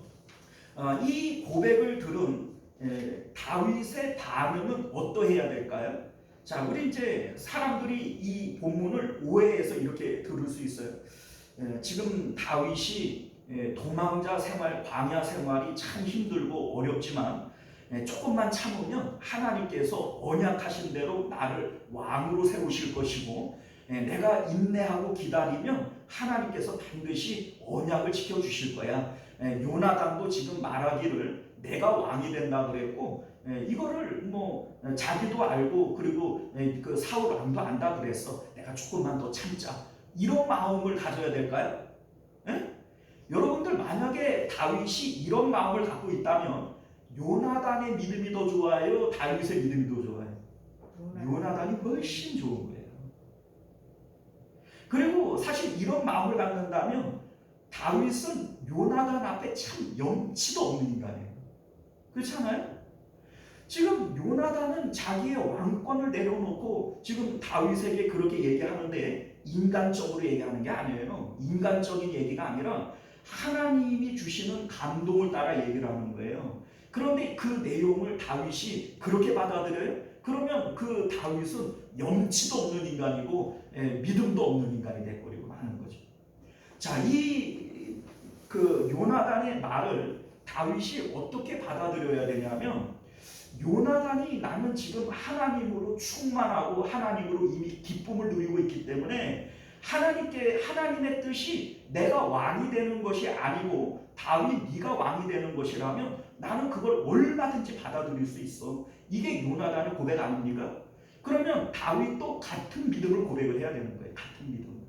이 고백을 들은 다윗의 반응은 어떠해야 될까요? 자, 우리 이제 사람들이 이 본문을 오해해서 이렇게 들을 수 있어요. 지금 다윗이 도망자 생활, 광야 생활이 참 힘들고 어렵지만 조금만 참으면 하나님께서 언약하신 대로 나를 왕으로 세우실 것이고 내가 인내하고 기다리면 하나님께서 반드시 언약을 지켜주실 거야. 요나단도 지금 말하기를 내가 왕이 된다 그랬고 이거를 뭐 자기도 알고 그리고 그 사울 왕도 안다 그랬어. 내가 조금만 더 참자. 이런 마음을 가져야 될까요? 여러분들 만약에 다윗이 이런 마음을 갖고 있다면 요나단의 믿음이 더 좋아요? 다윗의 믿음이 더 좋아요? 요나단이 훨씬 좋은 거예요. 그리고 사실 이런 마음을 갖는다면 다윗은 요나단 앞에 참 염치도 없는 인간이에요. 그렇잖아요? 지금 요나단은 자기의 왕권을 내려놓고 지금 다윗에게 그렇게 얘기하는데 인간적으로 얘기하는 게 아니에요. 인간적인 얘기가 아니라 하나님이 주시는 감동을 따라 얘기를 하는 거예요. 그런데 그 내용을 다윗이 그렇게 받아들여요? 그러면 그 다윗은 염치도 없는 인간이고 믿음도 없는 인간이 돼버리고 마는 거죠. 자, 그 요나단의 말을 다윗이 어떻게 받아들여야 되냐면 요나단이 나는 지금 하나님으로 충만하고 하나님으로 이미 기쁨을 누리고 있기 때문에 하나님의 뜻이 내가 왕이 되는 것이 아니고 다윗 네가 왕이 되는 것이라면 나는 그걸 얼마든지 받아들일 수 있어. 이게 요나단의 고백 아닙니까? 그러면 다윗도 같은 믿음을 고백을 해야 되는 거예요. 같은 믿음.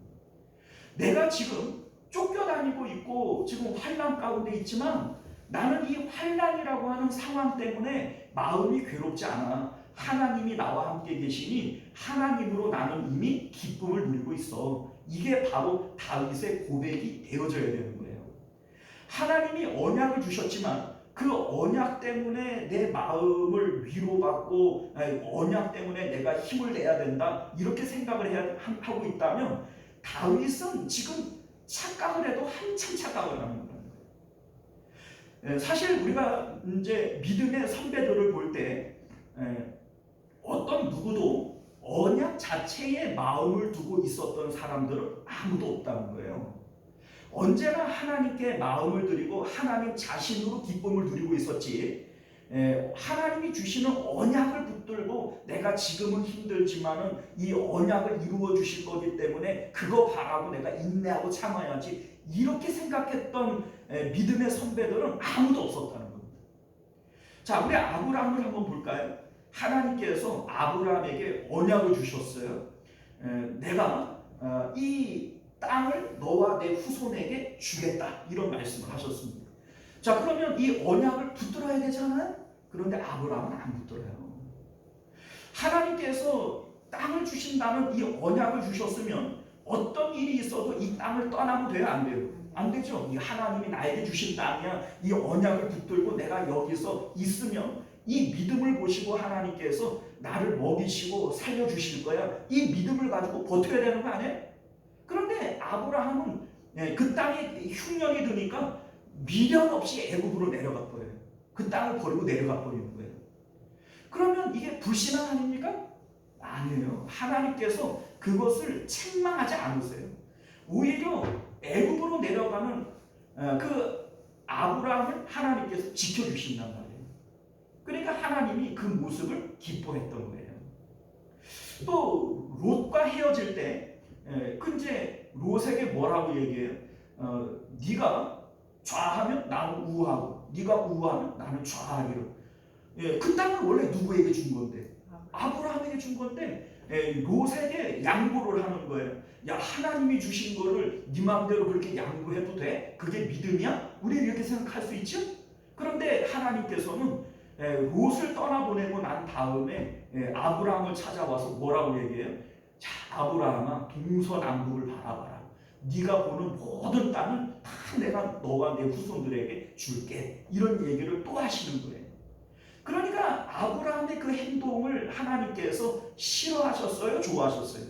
내가 지금 쫓겨다니고 있고 지금 환난 가운데 있지만 나는 이 환난이라고 하는 상황 때문에 마음이 괴롭지 않아. 하나님이 나와 함께 계시니 하나님으로 나는 이미 기쁨을 누리고 있어. 이게 바로 다윗의 고백이 되어져야 되는 거예요. 하나님이 언약을 주셨지만 그 언약 때문에 내 마음을 위로받고 언약 때문에 내가 힘을 내야 된다 이렇게 생각을 하고 있다면 다윗은 지금 착각을 해도 한참 착각을 하는 거예요. 사실 우리가 이제 믿음의 선배들을 볼 때 어떤 누구도 언약 자체에 마음을 두고 있었던 사람들은 아무도 없다는 거예요. 언제나 하나님께 마음을 드리고 하나님 자신으로 기쁨을 누리고 있었지. 하나님이 주시는 언약을 붙들고 내가 지금은 힘들지만은 이 언약을 이루어 주실 거기 때문에 그거 바라고 내가 인내하고 참아야지. 이렇게 생각했던 믿음의 선배들은 아무도 없었다는 겁니다. 자, 우리 아브라함을 한번 볼까요? 하나님께서 아브라함에게 언약을 주셨어요. 내가 이 땅을 너와 내 후손에게 주겠다 이런 말씀을 하셨습니다. 자, 그러면 이 언약을 붙들어야 되잖아요. 그런데 아브라함은 안 붙들어요. 하나님께서 땅을 주신다는 이 언약을 주셨으면 어떤 일이 있어도 이 땅을 떠나면 돼요? 안 돼요? 안 되죠. 이 하나님이 나에게 주신 땅이야. 이 언약을 붙들고 내가 여기서 있으면 이 믿음을 보시고 하나님께서 나를 먹이시고 살려주실 거야. 이 믿음을 가지고 버텨야 되는 거 아니에요? 그런데 아브라함은 그 땅에 흉년이 드니까 미련 없이 애굽으로 내려가 버려요. 그 땅을 버리고 내려가 버리는 거예요. 그러면 이게 불신앙 아닙니까? 아니에요. 하나님께서 그것을 책망하지 않으세요. 오히려 애굽으로 내려가는 그 아브라함을 하나님께서 지켜주신단 말이에요. 그러니까 하나님이 그 모습을 기뻐했던 거예요. 또 롯과 헤어질 때 이제 롯에게 뭐라고 얘기해요? 네가 좌하면 나는 우하고 네가 우하면 나는 좌하리라. 그 땅을 원래 누구에게 준 건데? 아브라함에게 준 건데 요셉에게 양보를 하는 거예요. 야, 하나님이 주신 거를 네 마음대로 그렇게 양보해도 돼? 그게 믿음이야? 우리 이렇게 생각할 수 있죠? 그런데 하나님께서는 롯을 떠나보내고 난 다음에 아브라함을 찾아와서 뭐라고 얘기해요? 자, 아브라함아, 동서남북을 바라봐라. 네가 보는 모든 땅은 다 내가 너와 내 후손들에게 줄게. 이런 얘기를 또 하시는 거예요. 그러니까 아브라함의 그 행동을 하나님께서 싫어하셨어요? 좋아하셨어요?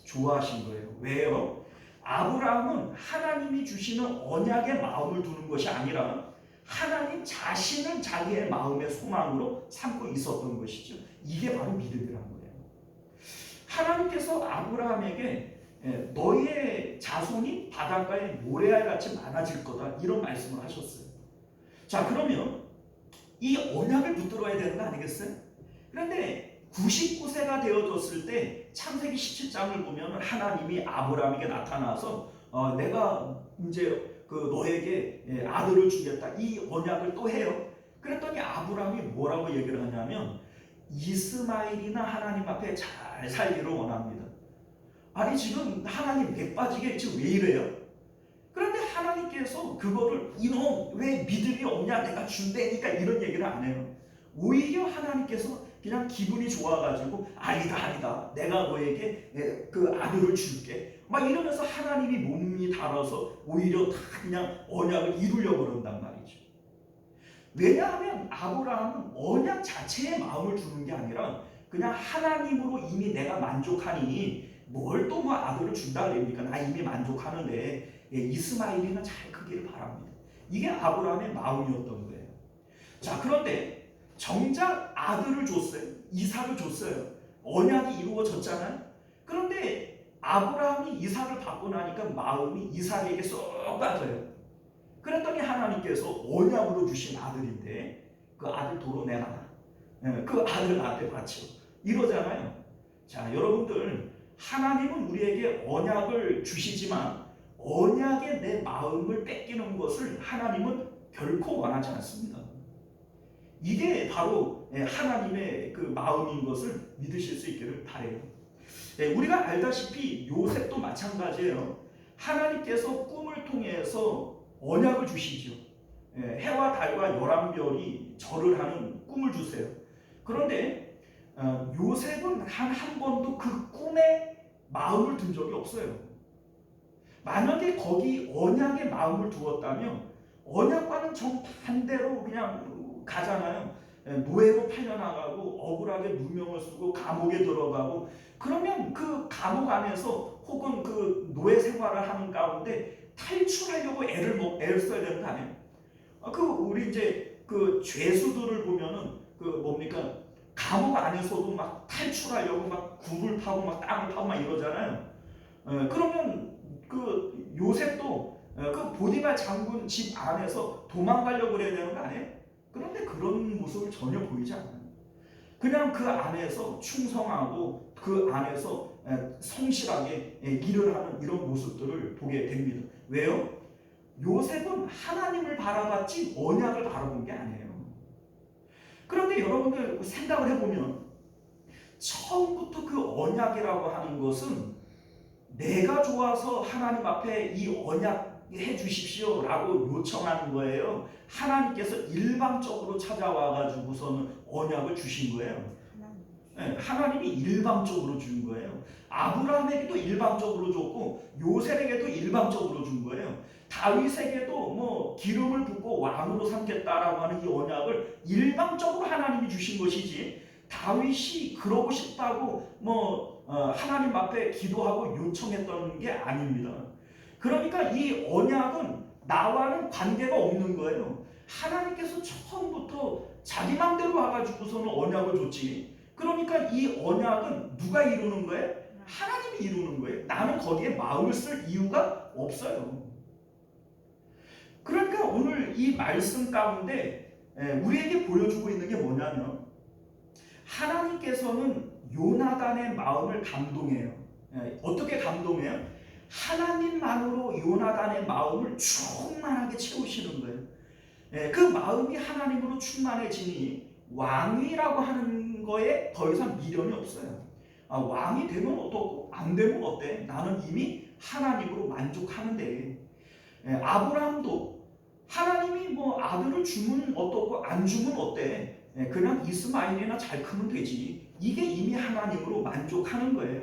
좋아하신 거예요. 왜요? 아브라함은 하나님이 주시는 언약의 마음을 두는 것이 아니라 하나님 자신을 자기의 마음의 소망으로 삼고 있었던 것이죠. 이게 바로 믿음이란 거예요. 하나님께서 아브라함에게 너의 자손이 바닷가의 모래알같이 많아질 거다, 이런 말씀을 하셨어요. 자, 그러면 이 언약을 붙들어야 되는 거 아니겠어요? 그런데 99세가 되어졌을 때 창세기 17장을 보면 하나님이 아브라함에게 나타나서 내가 이제 너에게 아들을 주겠다, 이 언약을 또 해요. 그랬더니 아브라함이 뭐라고 얘기를 하냐면 이스마엘이나 하나님 앞에 잘 살기를 원합니다. 아니, 지금 하나님 맥 빠지게 지금 왜 이래요? 그런데 하나님께서 그거를 이놈 왜 믿음이 없냐, 내가 준다니까, 이런 얘기를 안 해요. 오히려 하나님께서 그냥 기분이 좋아가지고 아니다, 내가 너에게 그 아들을 줄게, 막 이러면서 하나님이 몸이 달아서 오히려 다 그냥 언약을 이루려고 그런단 말이죠. 왜냐하면 아브라함은 언약 자체에 마음을 두는 게 아니라 그냥 하나님으로 이미 내가 만족하니 뭘 또 뭐 아들을 준다 그럽니까? 나 이미 만족하는데 이스마엘이나 잘 크기를 바랍니다. 이게 아브라함의 마음이었던 거예요. 자, 그런데 정작 아들을 줬어요. 이삭을 줬어요. 언약이 이루어졌잖아요. 그런데 아브라함이 이삭을 받고 나니까 마음이 이삭에게 쏙 빠져요. 그랬더니 하나님께서 언약으로 주신 아들인데 그 아들 도로 내놔라. 그 아들 나한테 바쳐. 이러잖아요. 자, 여러분들, 하나님은 우리에게 언약을 주시지만 언약의 내 마음을 뺏기는 것을 하나님은 결코 원하지 않습니다. 이게 바로 하나님의 그 마음인 것을 믿으실 수 있기를 바라요. 우리가 알다시피 요셉도 마찬가지예요. 하나님께서 꿈을 통해서 언약을 주시죠. 해와 달과 11별이 절을 하는 꿈을 주세요. 그런데 요셉은 한 번도 그 꿈에 마음을 둔 적이 없어요. 만약에 거기 언약의 마음을 두었다면 언약과는 정반대로 그냥 가잖아요. 노예로 팔려나가고 억울하게 누명을 쓰고 감옥에 들어가고, 그러면 그 감옥 안에서 혹은 그 노예 생활을 하는 가운데 탈출하려고 애를 써야 되는 거 아니에요? 우리 이제 그 죄수들을 보면은 뭡니까? 감옥 안에서도 막 탈출하려고 막 굴을 파고 막 땅을 파고 막 이러잖아요. 그러면 그 요셉도 그 보디발 장군 집 안에서 도망가려고 그래야 되는 거 아니에요? 그런데 그런 모습을 전혀 보이지 않아요. 그냥 그 안에서 충성하고 그 안에서 성실하게 일을 하는 이런 모습들을 보게 됩니다. 왜요? 요셉은 하나님을 바라봤지 언약을 바라본 게 아니에요. 그런데 여러분들 생각을 해보면 처음부터 그 언약이라고 하는 것은 내가 좋아서 하나님 앞에 이 언약 해주십시오 라고 요청하는 거예요? 하나님께서 일방적으로 찾아와 가지고서는 언약을 주신 거예요? 하나님이 일방적으로 준 거예요. 아브라함에게도 일방적으로 줬고 요셉에게도 일방적으로 준 거예요. 다윗에게도 뭐 기름을 붓고 왕으로 삼겠다라고 하는 이 언약을 일방적으로 하나님이 주신 것이지, 다윗이 그러고 싶다고 하나님 앞에 기도하고 요청했던 게 아닙니다. 그러니까 이 언약은 나와는 관계가 없는 거예요. 하나님께서 처음부터 자기 마음대로 와가지고서는 언약을 줬지. 그러니까 이 언약은 누가 이루는 거예요? 하나님이 이루는 거예요. 나는 거기에 마음을 쓸 이유가 없어요. 그러니까 오늘 이 말씀 가운데 우리에게 보여주고 있는 게 뭐냐면, 하나님께서는 요나단의 마음을 감동해요. 어떻게 감동해요? 하나님만으로 요나단의 마음을 충만하게 채우시는 거예요. 그 마음이 하나님으로 충만해지니 왕위라고 하는 거에 더 이상 미련이 없어요. 왕이 되면 어떻고 안 되면 어때? 나는 이미 하나님으로 만족하는데. 아브라함도 하나님이 뭐 아들을 주면 어떻고 안 주면 어때? 그냥 이스마엘이나 잘 크면 되지. 이게 이미 하나님으로 만족하는 거예요.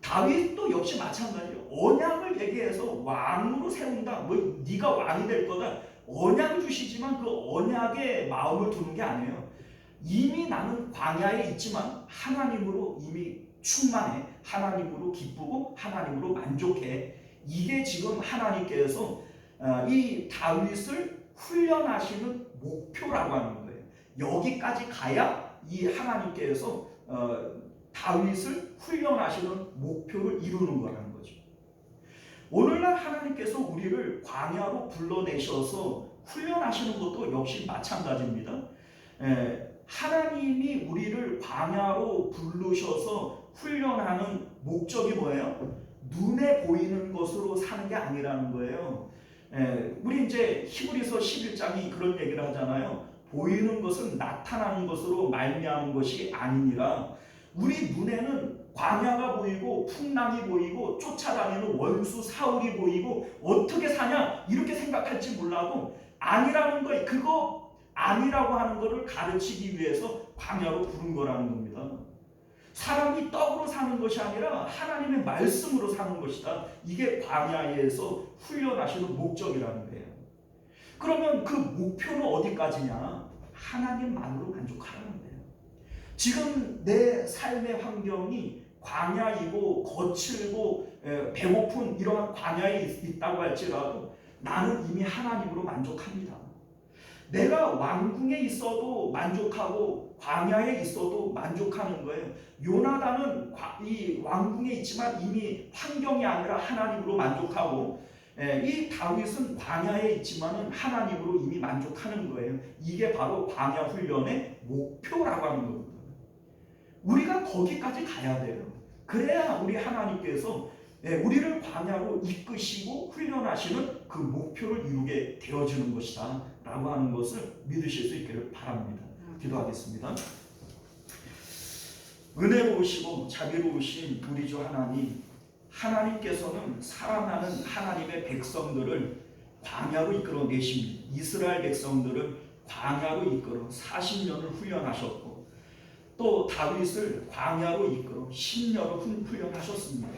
다윗도 역시 마찬가지예요. 언약을 얘기해서 왕으로 세운다. 뭐 네가 왕이 될 거다. 언약을 주시지만 그 언약에 마음을 두는 게 아니에요. 이미 나는 광야에 있지만 하나님으로 이미 충만해. 하나님으로 기쁘고 하나님으로 만족해. 이게 지금 하나님께서 이 다윗을 훈련하시는 목표라고 하는 거예요. 여기까지 가야 이 하나님께서 다윗을 훈련하시는 목표를 이루는 거라는 거죠. 오늘날 하나님께서 우리를 광야로 불러내셔서 훈련하시는 것도 역시 마찬가지입니다. 하나님이 우리를 광야로 부르셔서 훈련하는 목적이 뭐예요? 눈에 보이는 것으로 사는 게 아니라는 거예요. 우리 이제 히브리서 11장이 그런 얘기를 하잖아요. 보이는 것은 나타나는 것으로 말미암은 것이 아니니라. 우리 눈에는 광야가 보이고 풍랑이 보이고 쫓아다니는 원수 사울이 보이고 어떻게 사냐 이렇게 생각할지 몰라도 아니라는 거예요. 그거 아니라고 하는 것을 가르치기 위해서 광야로 부른 거라는 겁니다. 사람이 떡으로 사는 것이 아니라 하나님의 말씀으로 사는 것이다. 이게 광야에서 훈련하시는 목적이라는 거예요. 그러면 그 목표는 어디까지냐? 하나님만으로 만족하라는 거예요. 지금 내 삶의 환경이 광야이고 거칠고 배고픈 이러한 광야에 있다고 할지라도 나는 이미 하나님으로 만족합니다. 내가 왕궁에 있어도 만족하고 광야에 있어도 만족하는 거예요. 요나단은 이 왕궁에 있지만 이미 환경이 아니라 하나님으로 만족하고, 이 다윗은 광야에 있지만 하나님으로 이미 만족하는 거예요. 이게 바로 광야 훈련의 목표라고 하는 겁니다. 우리가 거기까지 가야 돼요. 그래야 우리 하나님께서 우리를 광야로 이끄시고 훈련하시는 그 목표를 이루게 되어지는 것이다 라고 하는 것을 믿으실 수 있기를 바랍니다. 기도하겠습니다. 은혜로우시고 자비로우신 우리 주 하나님, 하나님께서는 사랑하는 하나님의 백성들을 광야로 이끌어내십니다. 이스라엘 백성들을 광야로 이끌어 40년을 훈련하셨고 또 다윗을 광야로 이끌어 10년을 훈련하셨습니다.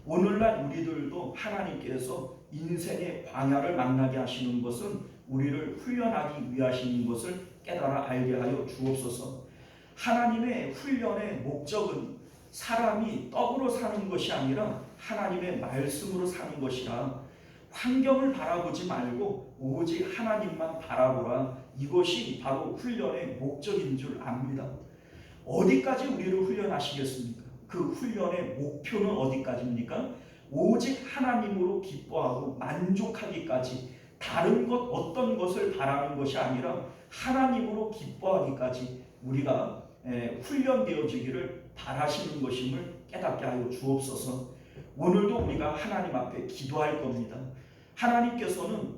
오늘날 우리들도 하나님께서 인생의 광야를 만나게 하시는 것은 우리를 훈련하기 위하시는 것을 깨달아 알게 하여 주옵소서. 하나님의 훈련의 목적은 사람이 떡으로 사는 것이 아니라 하나님의 말씀으로 사는 것이라. 환경을 바라보지 말고 오직 하나님만 바라보라. 이것이 바로 훈련의 목적인 줄 압니다. 어디까지 우리를 훈련하시겠습니까? 그 훈련의 목표는 어디까지입니까? 오직 하나님으로 기뻐하고 만족하기까지, 다른 것 어떤 것을 바라는 것이 아니라 하나님으로 기뻐하기까지 우리가 훈련되어지기를 바라시는 것임을 깨닫게 하여 주옵소서. 오늘도 우리가 하나님 앞에 기도할 겁니다. 하나님께서는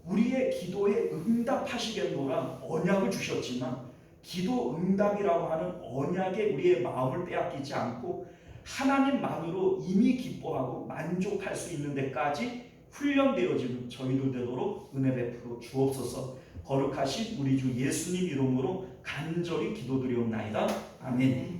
우리의 기도에 응답하시겠노라 언약을 주셨지만 기도 응답이라고 하는 언약에 우리의 마음을 빼앗기지 않고 하나님만으로 이미 기뻐하고 만족할 수 있는 데까지 훈련되어지는 저희들 되도록 은혜 베풀어 주옵소서. 거룩하신 우리 주 예수님 이름으로 간절히 기도드리옵나이다. 아멘.